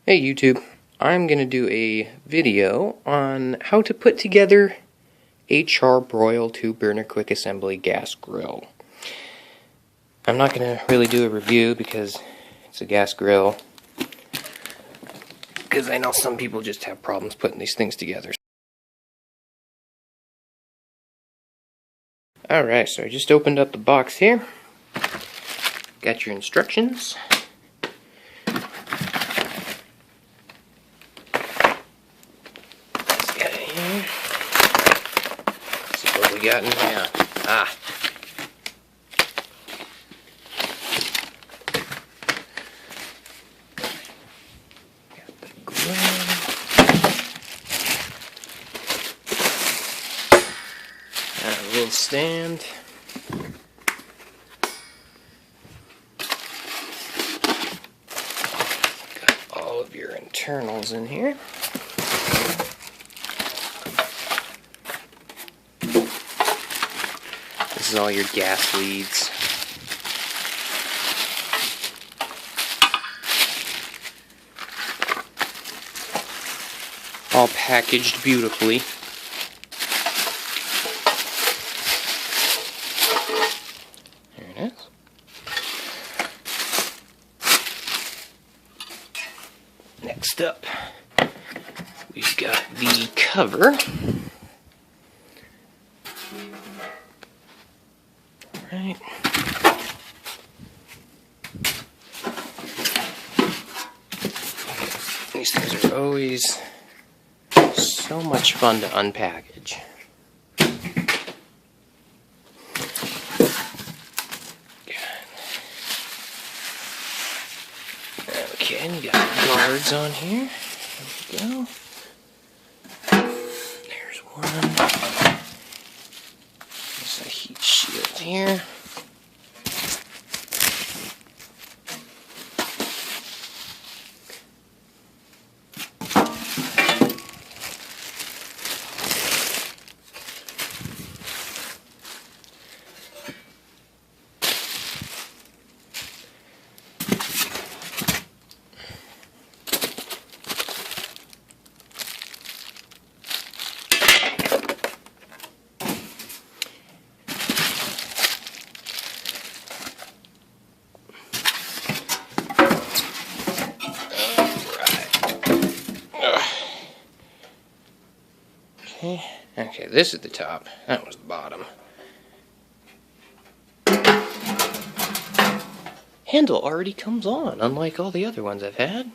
Hey YouTube, I'm going to do a video on how to put together a Char-Broil 2-burner quick assembly gas grill. I'm not going to really do a review because it's a gas grill, because I know some people just have problems putting these things together. Alright, so I just opened up the box here. Got your instructions. We got in here. Got the grill. Got a little stand. Got all of your internals in here. This is all your gas leads. All packaged beautifully. There it is. Next up, we've got the cover. Right. These things are always so much fun to unpackage. Okay, and you got guards on here. There we go. There's one. There's a heat shield here. Okay, this is the top. That was the bottom. Handle already comes on, unlike all the other ones I've had.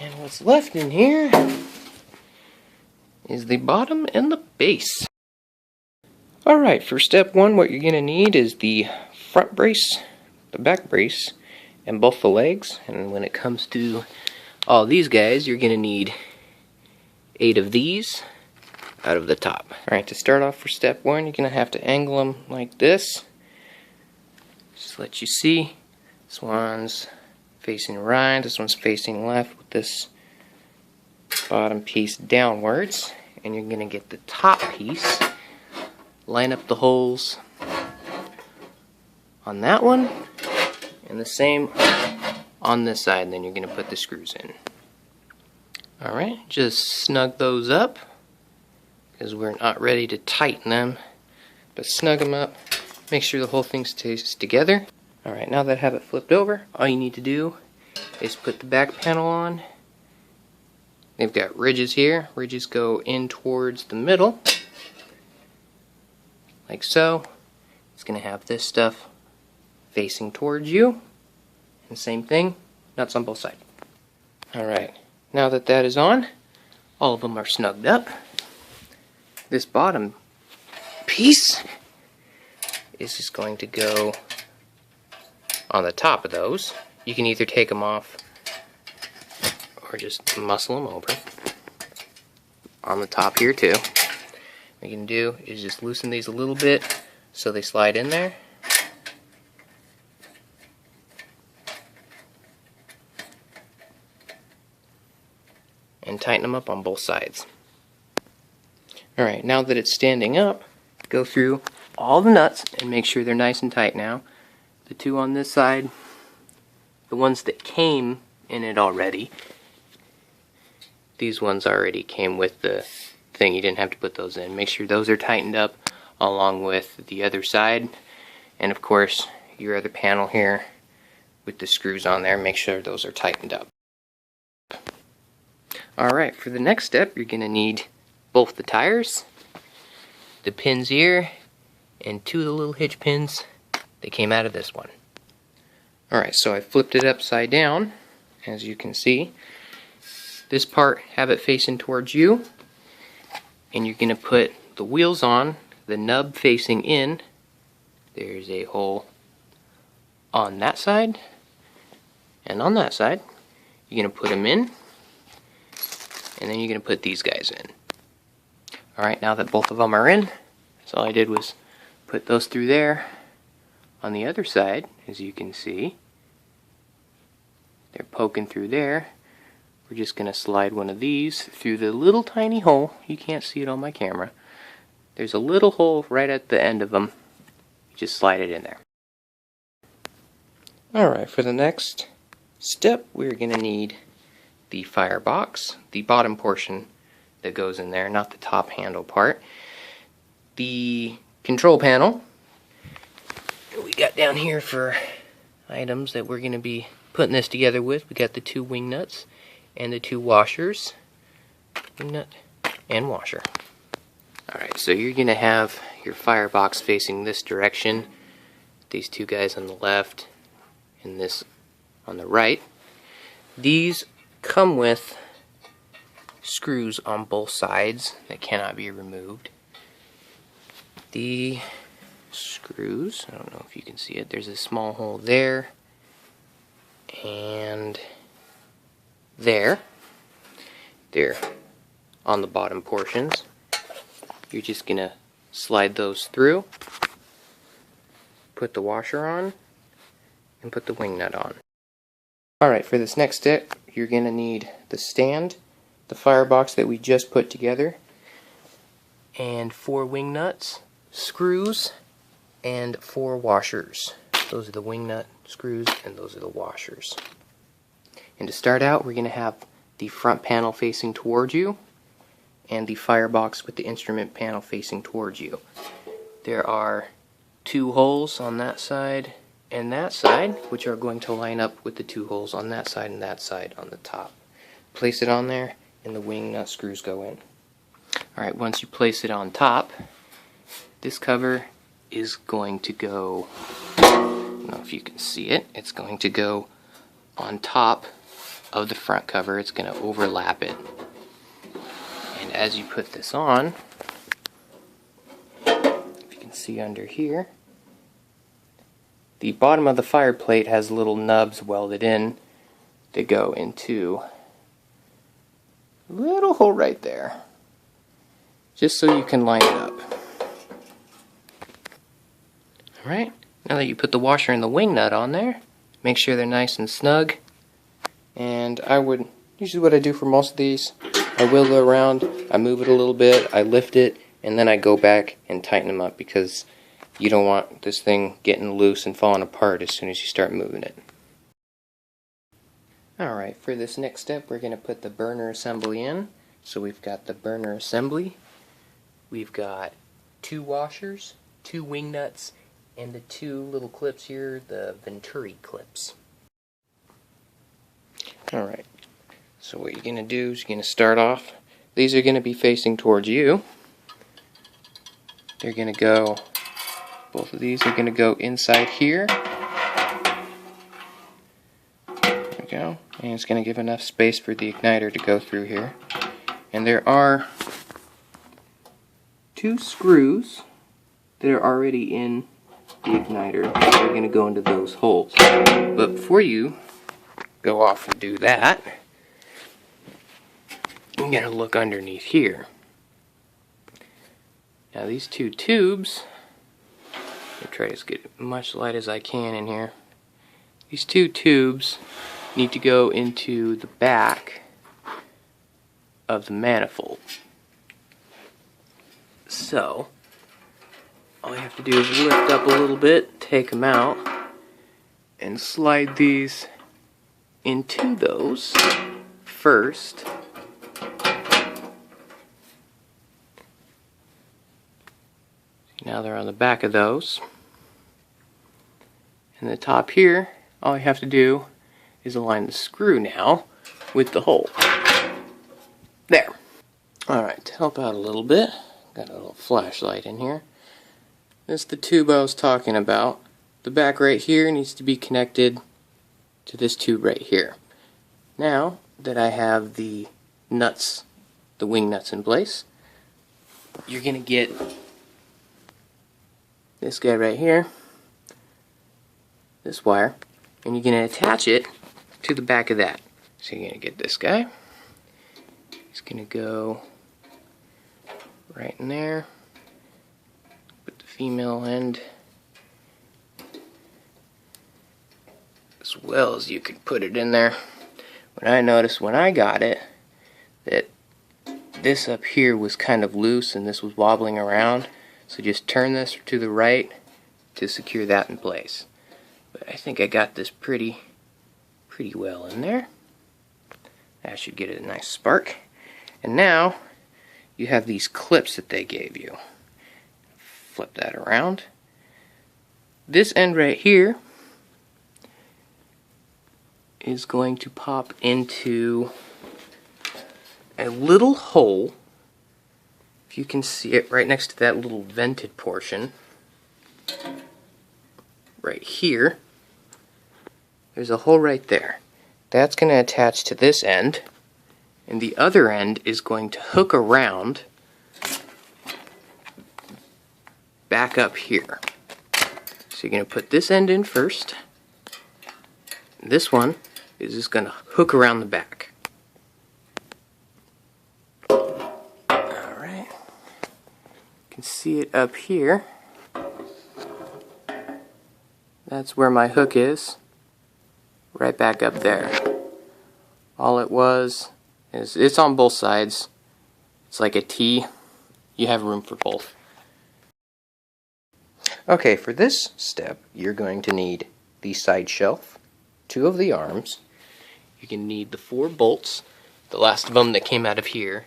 And what's left in here is the bottom and the base. Alright, for step one, what you're going to need is the front brace, the back brace, and both the legs. And when it comes to all these guys, you're going to need 8 of these out of the top. Alright, to start off for step one, you're going to have to angle them like this. Just let you see. This one's facing right, this one's facing left with this bottom piece downwards. And you're going to get the top piece, line up the holes on that one, and the same on this side, and then you're going to put the screws in. Alright, just snug those up, because we're not ready to tighten them, but snug them up, make sure the whole thing stays together. Alright, now that I have it flipped over, all you need to do is put the back panel on. They've got ridges here. Ridges go in towards the middle, like so. It's going to have this stuff facing towards you, and same thing, nuts on both sides. Alright, now that that is on, all of them are snugged up. This bottom piece is just going to go on the top of those. You can either take them off or just muscle them over. On the top here too. What you can do is just loosen these a little bit so they slide in there. And tighten them up on both sides. Alright, now that it's standing up, go through all the nuts and make sure they're nice and tight now. The two on this side, the ones that came in it already. These ones already came with the thing. You didn't have to put those in. Make sure those are tightened up along with the other side. And of course, your other panel here with the screws on there, make sure those are tightened up. Alright, for the next step, you're going to need both the tires, the pins here, and 2 of the little hitch pins that came out of this one. Alright, so I flipped it upside down, as you can see. This part, have it facing towards you, and you're going to put the wheels on, the nub facing in. There's a hole on that side, and on that side. You're going to put them in, and then you're going to put these guys in. Alright, now that both of them are in, so all I did was put those through there. On the other side, as you can see, they're poking through there. We're just going to slide one of these through the little tiny hole. You can't see it on my camera. There's a little hole right at the end of them. You just slide it in there. Alright, for the next step, we're going to need the firebox, the bottom portion that goes in there, not the top handle part. The control panel we got down here for items that we're going to be putting this together with. We got the 2 wing nuts and the 2 washers. Wing nut and washer. Alright, so you're going to have your firebox facing this direction. These 2 guys on the left and this on the right. These come with screws on both sides that cannot be removed. The screws, I don't know if you can see it, there's a small hole there and there. They're on the bottom portions. You're just going to slide those through, put the washer on, and put the wing nut on. Alright, for this next step, you're going to need the stand, the firebox that we just put together, and 4 wing nuts, screws, and 4 washers. Those are the wing nut screws, and those are the washers. And to start out, we're going to have the front panel facing towards you, and the firebox with the instrument panel facing towards you. There are 2 holes on that side and that side, which are going to line up with the 2 holes on that side and that side on the top. Place it on there, and the wing nut screws go in. Alright, once you place it on top, this cover is going to go, I don't know if you can see it, it's going to go on top of the front cover. It's going to overlap it. And as you put this on, if you can see under here, the bottom of the fire plate has little nubs welded in that go into a little hole right there, just so you can line it up. Alright, now that you put the washer and the wing nut on there, make sure they're nice and snug. And usually what I do for most of these, I wiggle it around, I move it a little bit, I lift it, and then I go back and tighten them up, because you don't want this thing getting loose and falling apart as soon as you start moving it. Alright, for this next step, we're going to put the burner assembly in. So we've got the burner assembly, we've got 2 washers, 2 wing nuts, and the 2 little clips here, the Venturi clips. Alright, so what you're going to do is you're going to start off, these are going to be facing towards you. They're going to go, both of these are going to go inside here. There we go. And it's going to give enough space for the igniter to go through here. And there are 2 screws that are already in the igniter. They're going to go into those holes. But before you go off and do that, I'm going to look underneath here. Now these 2 tubes, I'll try to get as much light as I can in here. These 2 tubes need to go into the back of the manifold. So, all you have to do is lift up a little bit, take them out, and slide these into those first. Now they're on the back of those. And the top here, all you have to do is align the screw now with the hole. There. Alright, to help out a little bit, got a little flashlight in here. This is the tube I was talking about. The back right here needs to be connected to this tube right here. Now that I have the nuts, the wing nuts in place, you're going to get this guy right here, this wire, and you're going to attach it to the back of that. So you're going to get this guy. He's going to go right in there. Put the female end as well as you could put it in there. But I noticed when I got it that this up here was kind of loose and this was wobbling around. So just turn this to the right to secure that in place. But I think I got this pretty well in there. That should get it a nice spark. And now you have these clips that they gave you. Flip that around. This end right here is going to pop into a little hole. If you can see it right next to that little vented portion right here, there's a hole right there. That's going to attach to this end, and the other end is going to hook around back up here. So you're going to put this end in first. This one is just going to hook around the back. Alright. You can see it up here. That's where my hook is. Right back up there. All it was is, it's on both sides. It's like a T. You have room for both. Okay, for this step, you're going to need the side shelf, 2 of the arms. You're going to need the 4 bolts, the last of them that came out of here,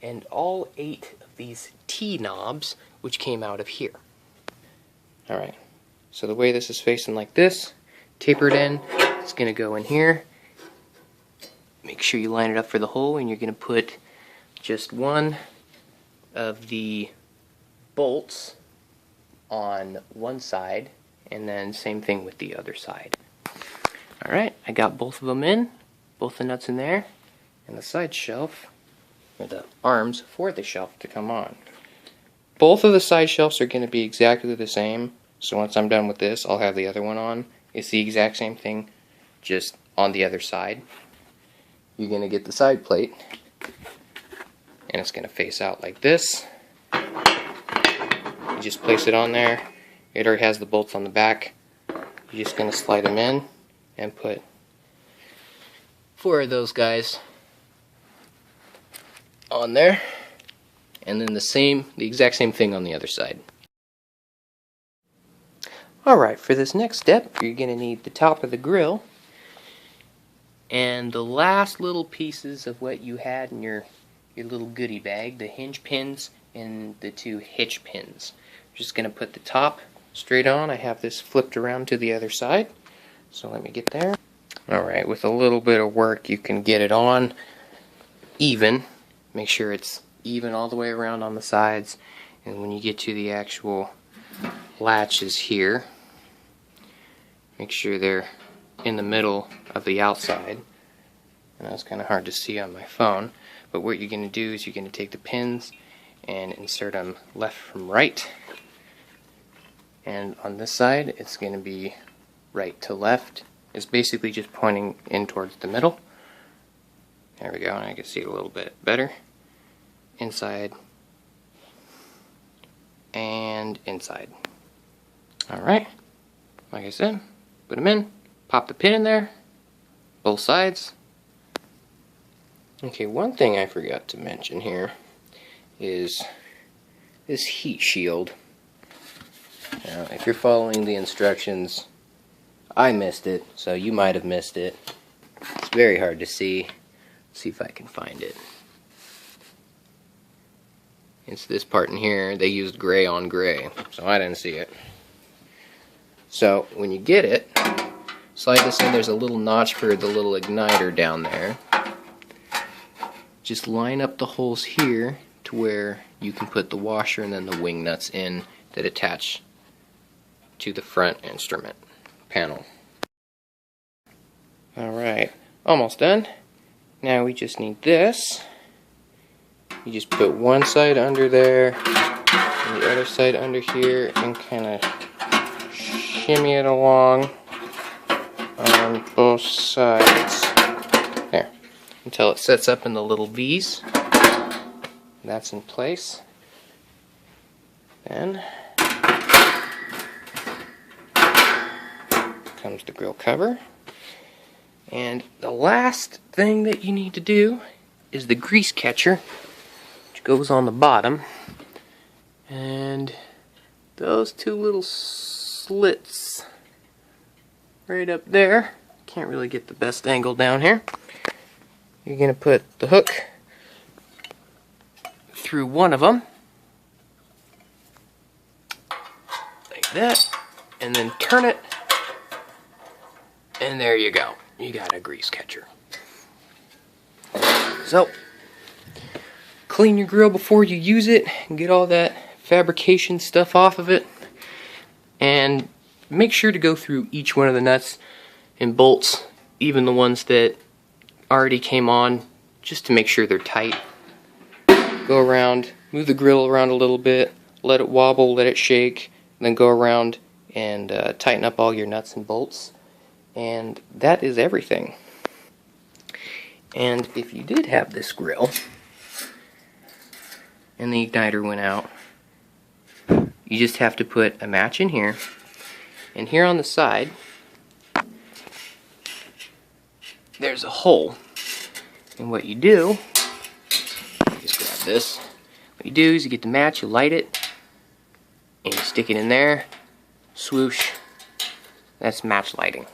and all 8 of these T-knobs, which came out of here. Alright, so the way this is facing like this, tapered end, it's going to go in here. Make sure you line it up for the hole, and you're going to put just one of the bolts on one side, and then same thing with the other side. Alright, I got both of them in, both the nuts in there, and the side shelf, or the arms for the shelf to come on. Both of the side shelves are going to be exactly the same, so once I'm done with this, I'll have the other one on. It's the exact same thing, just on the other side. You're going to get the side plate, and it's going to face out like this. You just place it on there. It already has the bolts on the back. You're just going to slide them in and put 4 of those guys on there, and then the exact same thing on the other side. Alright, for this next step, you're going to need the top of the grill and the last little pieces of what you had in your little goodie bag, the hinge pins and the 2 hitch pins. I'm just going to put the top straight on. I have this flipped around to the other side, so let me get there. Alright, with a little bit of work you can get it on even. Make sure it's even all the way around on the sides, and when you get to the actual latches here, make sure they're in the middle of the outside. And that's kind of hard to see on my phone, but what you're going to do is you're going to take the pins and insert them left from right, and on this side it's going to be right to left. It's basically just pointing in towards the middle. There we go, and I can see it a little bit better. Inside and inside. Alright, like I said, put them in, pop the pin in there, both sides. Okay, one thing I forgot to mention here is this heat shield. Now, if you're following the instructions, I missed it, so you might have missed it. It's very hard to see. Let's see if I can find it. It's this part in here. They used gray on gray, so I didn't see it. So when you get it, slide this in. There's a little notch for the little igniter down there. Just line up the holes here to where you can put the washer and then the wing nuts in that attach to the front instrument panel. Alright, almost done. Now we just need this. You just put one side under there and the other side under here and kind of shimmy it along on both sides. There. Until it sets up in the little V's. That's in place. Then comes the grill cover. And the last thing that you need to do is the grease catcher, which goes on the bottom. And those two little slits right up there, can't really get the best angle down here. You're going to put the hook through one of them, like that, and then turn it, and there you go. You got a grease catcher. So, clean your grill before you use it, and get all that fabrication stuff off of it, and make sure to go through each one of the nuts and bolts, even the ones that already came on, just to make sure they're tight. Go around, move the grill around a little bit, let it wobble, let it shake, then go around and tighten up all your nuts and bolts. And that is everything. And if you did have this grill and the igniter went out, you just have to put a match in here, and here on the side there's a hole. And what you do, just grab this, what you do is you get the match, you light it, and you stick it in there, swoosh. That's match lighting.